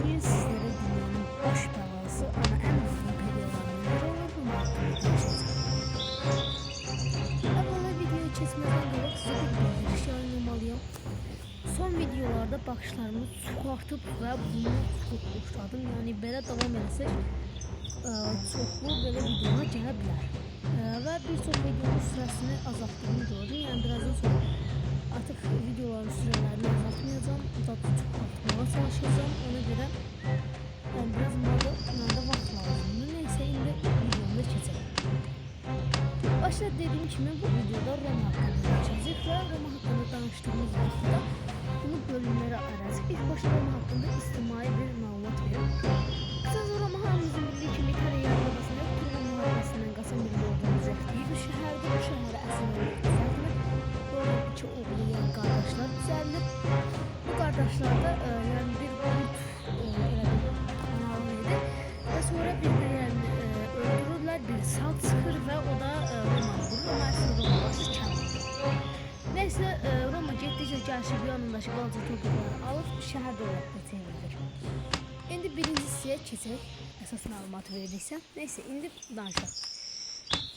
Bugün sizlere dünyanın baş belası ama en uzun periolarından biri olan Roma hakkında konuşacağım. Evvela videoyu kesmeden qabaq sizə bir bildiriş yayınlamalıyam. Son videolarda baxışlarımı çox artıb və bunu çox xoşladım. Yəni belə davam etsək çoxlu belə videolar gələ bilər. Və bir çox videonun sürəsini azaltdığımı gördüm. Yəni birazdan sonra artıq videoların sürələrini azaltmayacağım. Daha çox artmağa çalışacağım. Ona görə yəni biraz məndə vaxt lazımdır. Neysə indi videomda keçelim. Başta dediğim kimi bu videoda Roma hakkında danışacağıq və Roma hakkında danışdığımız vaxtda bunu bölümlərə ayıracağıq. İlk başta Roma hakkında istimai bir məlumat verim. Kısaca Roma hamımızın bildiği kimi İtalya yarımadasında Turna müharibəsindən qaçan bir ordumuz etdiyi bir şəhərdə bu şəhərə əsir olub düzəldilir. Orada iki oğlu yəni qardaşlar düzəldilir. Bu qardaşlarda yəni bir qurt analıydı və sonra bir-birlərini öldürürlər, bir sağ çıxır və o da Roma vurur. Roma əslində Roma başı kəmdir. Neyse Roma getdikcə gəlişib yanındakı balaca torpaqları alıb şəhər dövlətinə çevrilir. İndi birinci hissəyə keçək. Əsas məlumatı verdiysəm. Neyse indi danışaq.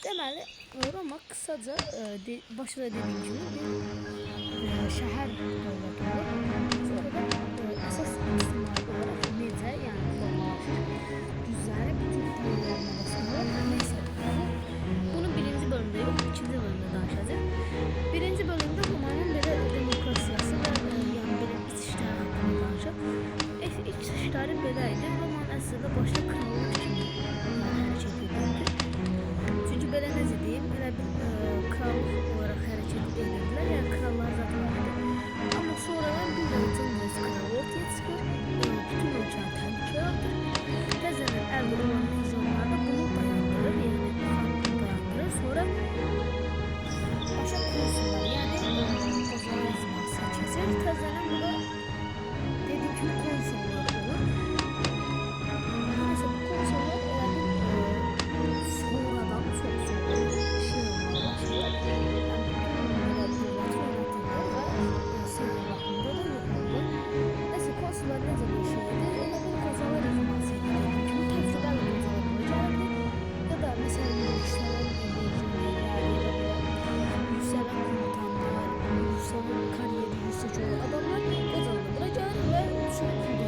Deməli Roma qısaca başda dediyim kimi bir şəhər dövləti olur. Sonra da əsas istimai olaraq necə yəni formalaşır. Düzləri bütün dünyanın arasında var. Neyse bunun birinci bölümdə yox, ikinci bölümdə danışacağıq. Birinci bölümdə Roma'nın belə demokrasiyası və yəni belə iç işləri haqqında danışaq. İç işləri belə idi. Roma'nın əslində başda krallık kimi hərəkət edirdi. Çünki belə necə deyim, elə bir krallık olaraq hərəkət edirdilər. Yəni krallar zaten vardı. Amma sonradan bir Cumhuriyet kralı ortaya çıxır. Bütün ölkəni təhlükəyə atır. Təzədən əldə olan nizamlar da bunu dayandırır. Yəni dayandırır. Sonra başa konsullar, yəni konsolizmasiya keçir. Təzədən burada dediğim kimi konsullar olur. Mesela bu konsollar elə bir sonradan çok sonra şey olmaya başlıyor. Konsullar necə bir şeydir? Elə bir qazalar izləməsi dediğim kimi təcrübəli qazalar olacaqdır. Ya da məsələn yüksələn enjinierlər, ya da belə yüksələn komutanlar, yüksələn kariyeri yüksək olan adamlar qazandıracaq və çox pul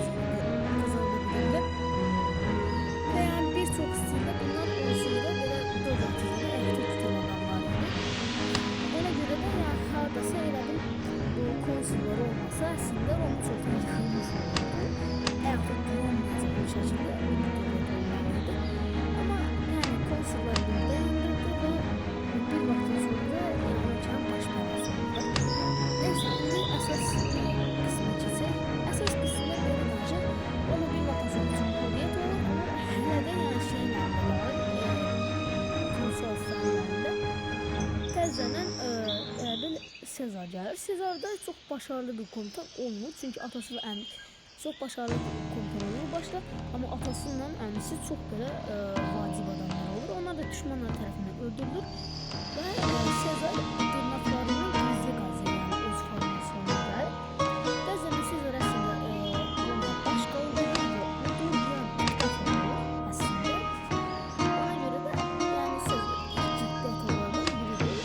qazandıracaqlar. Və yəni bir çox stildə bunlar onsuz da belə dövlətində əhdə tutan adamlar idi. Ona görə də yəni hardasa elə bir konsullar olmasa əslində Roma çoxdan yıxılmış olurdu. Əhdə duranmayacaq bir şəkildə dövlət olmalıydı. Amma yəni konsullar bunu dayandırdı və bir vaxtdan sonra da ölkənin baş belası oldu. Neyse indi əsas qismə keçək. Əsas qismə belə olacaq. Roma bir vaxtdan sonra cumhuriyyət olur, amma hələ də yəni şeyin əlində konsoloslarında təzədən bir Sezar gəlir. Sezar da çox başarılı bir komutan olmur. Çünki atası və əmi çox başarılı bir komutan olur başda. Amma atasıyla əmisi çox belə vacib adamlar olur. Onlar da düşmanlar tərəfindən öldürülür. Və Sezar dırnaqlarının gizli qazı yəni öz formasına gəlir. Bəzən Sezar əslində Romaya baş qaldırır və odur yəni diktafor olur əslində. Ona görə də yəni Sezar diktatorlardan biridir.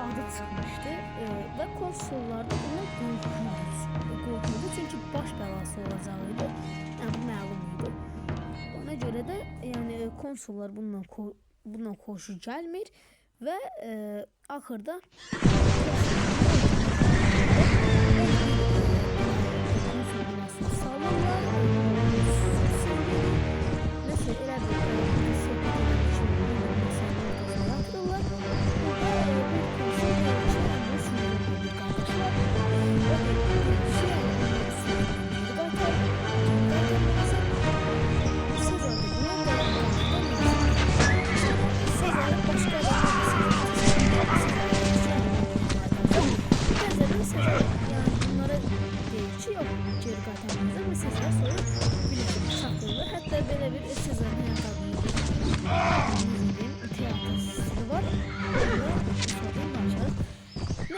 Adı çıxmışdı və konsullarda buna qorxurdu. Çünki baş bəlası olacağıydı. Yəni bu məlum idi. Ona görə də yəni konsullar bundan xoşu gəlmir və axırda konsul binasını salırlar. Nəsə elə bir atırlar. Burada bir konsul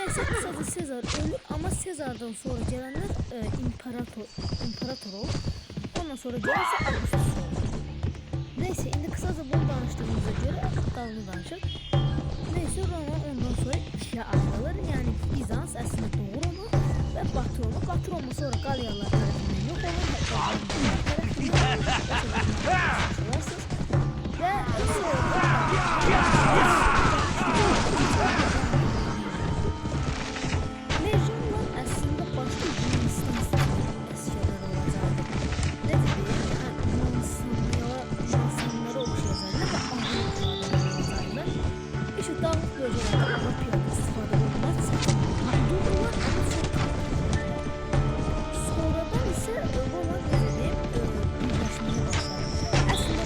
Neyse kısaca Sezar ölür ama Sezar'dan sonra gelenler imparator olur. Ondan sonra gelirse Augustus olur. Neyse şimdi kısaca bunu danıştığımıza göre dalını danışır. Neyse Roma ondan sonra ikiye ayrılır. Yani Bizans aslında doğu Roma ve Batı Roma. Batı Roma sonra Galyalılar tarafından yok olur. Ve Lejyonlar aslında başka Yunanistan askerleri olacaktı. Ne dedi? Yunanistanlara okşayacaklar ve Avrupa'da olacaklar. İşte dağlık bölgelerde Avrupa'da istifade olmazsa durdular ama sonradan ise Roma birleşmeye başladı. Aslında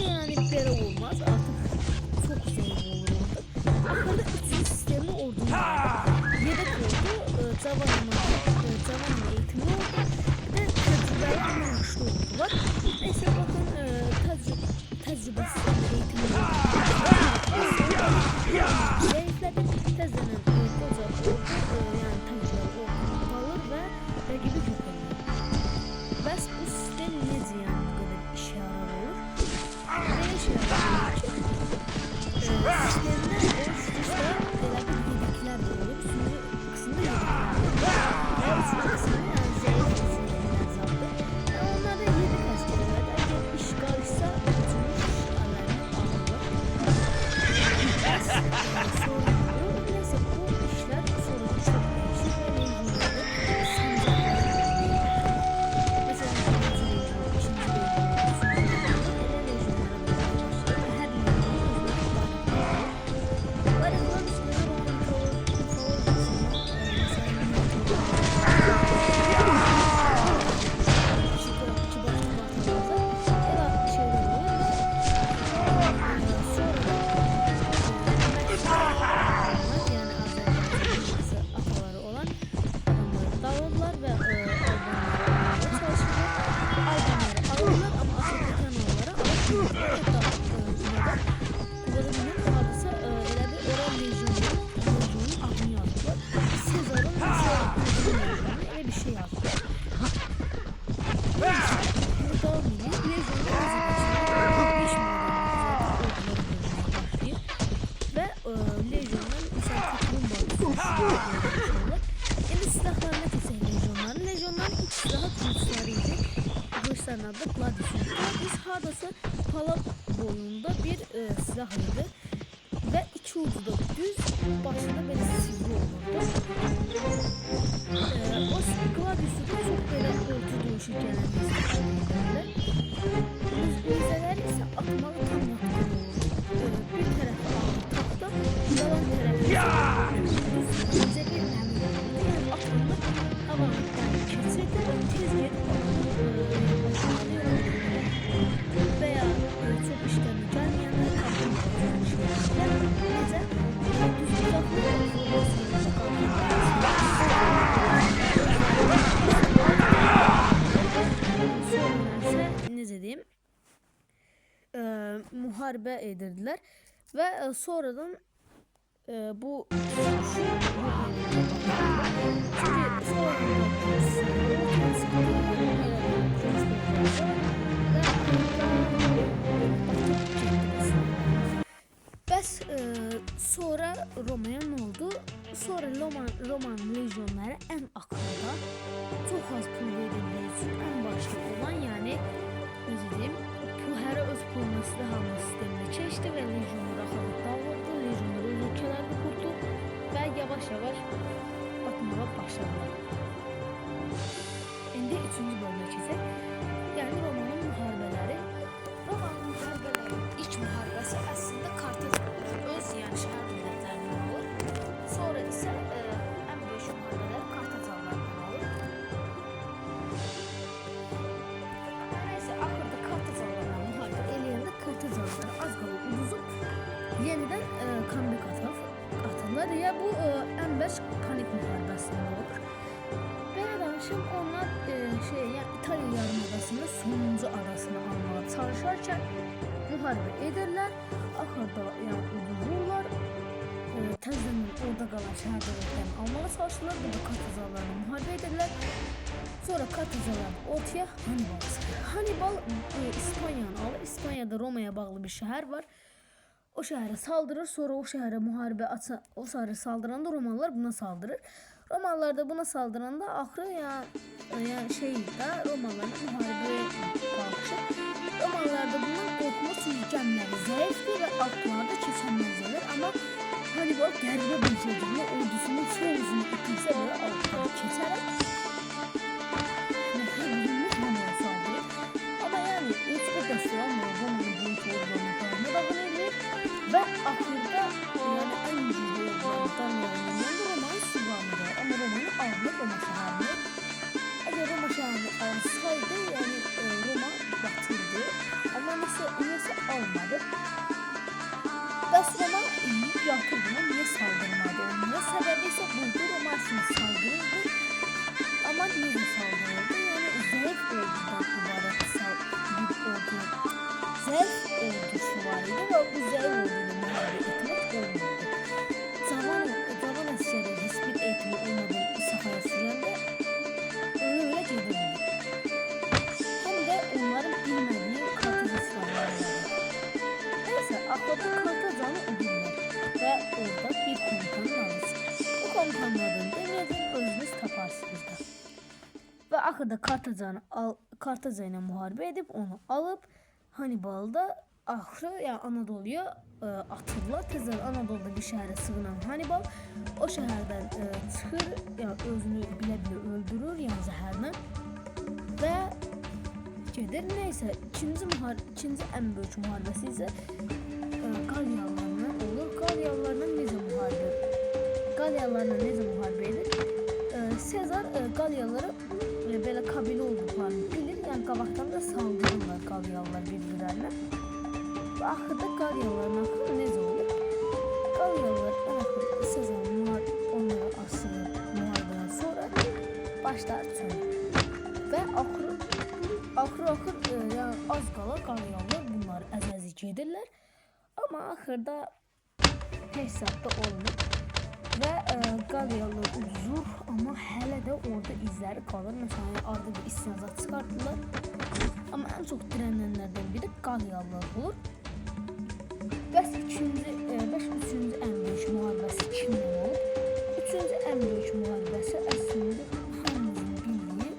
yani böyle olmaz artık çok zor olur artık. Ahırda üçüncü sistemli ordu yedek oldu. Zamanla eğitimli oldu. Bir de tecrübeli ama güçlü oldular. Neyse bakın tecrübesiz eğitimli oldu. Zayıfladı. Tezlenen koca oldu. Yani tecrübeli oldu. Kalır ve gibi çok önemli. Bəs bu sistem necə yani bu kadar işe yarar olur? Ne işe yarar ki? Sistemde üst-üste belə bir yedekler de olur. Üçüncü kısımda yedekler de olur. Ve üçüncü kısımda yani zayıf kısımda azaldı. Onlarda yedek askerler de eğer iş karışsa bütün işlerlerini alırlar. Sorun bu. Neyse bu işler sorunu çok değişir ve mevzulerde adı Gladius. Gladius hardasa pala boyunda bir silahıydı ve iki ucu da düz, başında böyle sivri olurdu. O Gladius'u da çok böyle orta dövüşü gelen nizələr ise atmalı tam yatkın olurdu. Bir tarafı tahta, yalan tarafı nizə bir məmin olurdu. Yani atmalı havalıktan keçirdi, tez gelip veya çok işten gelmeyenler kalkınmıyor. Nece? Düz nece diyeyim? Muharebe edirdiler ve sonradan bu Bəs sonra Roma'ya ne oldu? Sonra Roman lejyonları en akılda, çok az pul verildiği için en başta olan yani özür dilerim, bu her öz pulunu silahlanma sistemine geçti ve lejyonlar akıllı dağıldı. yavaş-yavaş batmağa başladılar. İndi 3-cü bölümə keçək. Yəni Romanın müharibələri. Romanın müharibələri ilk müharibəsi əslində Kartac öz yəni şəhər dövlətlərindən olur. Sonra isə ən böyük müharibələr Kartacalılardan olur. Nəysə axırda Kartacalılarla müharibə eləyəndə Kartacalılar az qala uduzub yenidən comeback atırlar. Ya bu ən bəş panik müharibəsində olur. Belə danışım, onlar yəni İtaliya yarımadasının sonuncu adasını almağa çalışarkən müharibə edirlər. Axırda yəni uduzurlar. Təzədən orada qalan şəhər dövlətlərini almağa çalışırlar. Burada Kartacalılarla müharibə edirlər. Sonra Kartacalılar ortaya Hannibal çıxır. Hannibal İspaniyanı alır. İspaniyada Romaya bağlı bir şəhər var. O şəhərə saldırır. Sonra o şəhərə müharibə açsa, o şəhərə saldıranda Romalılar buna saldırır. Romalılar da buna saldıranda axırı yəni Romalıların müharibəyə qalxışı. Romalılar da bundan qorxmaq üçün gəmiləri zəifdir və altlarda keçənməzdir. Amma Hannibal qəribə bir şəkildə ordusunun çoxunu itirsə belə altlara keçərək Romaya saldırır. Amma yəni heç bir dəstək almıyor. Romanın böyük ordularını davam edir və axırda yəni ən güclü ordulardan Romanın süvarıdır. Amma Romanı alınır Roma şəhərini. Əgər Roma şəhərini alsaydı, yəni Roma batırdı. Amma neysə almadı. Bəs Roma yiyib yatırdı. Niyə saldırmadı onlara? Səbəbi isə buydu. Roma aslında saldırırdı. Amma necə saldırırdı? Yəni zəif ordudan ibarət bir ordu. Zəif ordusu var idi və bu zəif orduyla müharibə etmək olmadı. Cavan əsgərə heç bir eğitimi olmadan sahaya sürəndə öyle gedirdi. Həm də onların bilmədiyi Kartaca silahları var. Neysə, axırda Kartacanı udurlar və orada bir komutanın adı çıxır. Bu komutanın adını deməyəcəm, özünüz taparsınız da. Və axırda Kartaca ilə müharibə edib onu alıb Hannibal'da axırı yəni Anadoluya atırlar. Tezdən Anadolu'da bir şəhərə sığınan Hannibal o şəhərdən çıxır, yəni özünü bilə-bilə öldürür, yəni zəhərlə və gedir. Neysə, ikinci ən böyük müharibəsi isə Qalyalılarla olur. Qalyalılarla necə müharibə edir? Sezar Qalyalıları belə kabilə olduqlarını bilir, yəni qabaqdan da saldırırlar Qalyalılar bir-birlərinə. Və axırda Qalyalıların axırı necə olur? Qalyalılar ən axırda Sezarın onlara asılır müharibədən sonra başlar çölür. Və axır yəni az qala Qalyalılar bunları əzəzi gedirlər. Amma axırda hesabda olmur. Və Qalyalılar uzur, amma hələ də orada izləri qalır. Məsələn, arada bir isyanzat çıxartdılar. Amma ən çox dirənənlərdən biri Qalyalılar olur. Bəs üçüncü ən böyük müharibəsi kimdən olub? Üçüncü ən böyük müharibəsi əslində hamımızın bildiyi,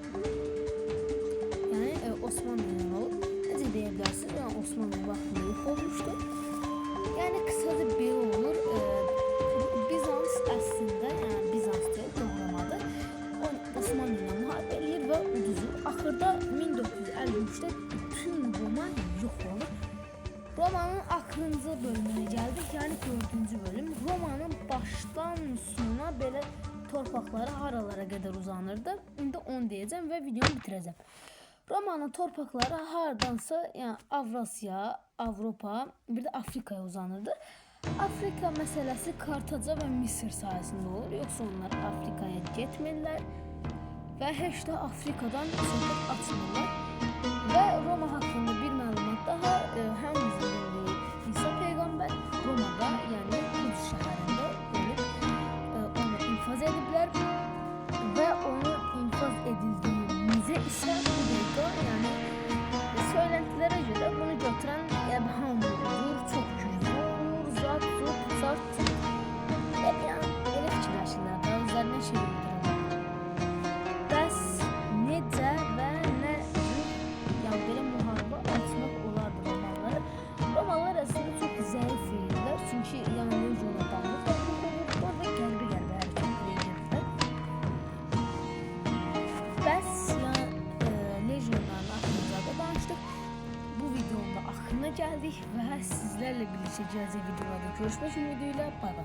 yəni Osmanlı ilə olub. Necə deyə bilərsiniz? Yəni Osmanlı vaxtında yox olmuşdu. Yəni qısaca belə olur. Bizans əslində, yəni Bizans deyil, doğramadı. Osmanlı ilə müharibə eləyir və uduzur. Axırda 1453-də bütün Roma yox olur. Romanın axırıncı bölümünə gəldik, yəni 4-cü bölüm. Romanın başdan sona belə torpaqları haralara qədər uzanırdı. İndi onu deyəcəm və videomu bitirəcəm. Romanın torpaqları hardansa, yəni Avrasiya, Avropa, bir də Afrikaya uzanırdı. Afrika məsələsi Kartaca və Misir sayəsində olur. Yoxsa onlar Afrikaya getmirlər və heç də Afrikadan söhbət açmırlar. Və Roma haqqında bir məlumat daha, həmimizin bildiyi İsa Peyğəmbər Romada, yəni Qudüs şəhərində ölüb, onu infaz ediblər və onun infaz edildiyi müze isə bu dəqiqə, yəni söyləntilərə görə bunu götürən Əbhamdır, çox güclü olur, zat, yəni elə fikirləşirlər də, özlərinə şey bildirirlər. Bəs necə və nə cür, yəni belə müharibə sizlerle birlikte geleceğiz videolarda. Görüşmek üzere videoyla. Bay bay.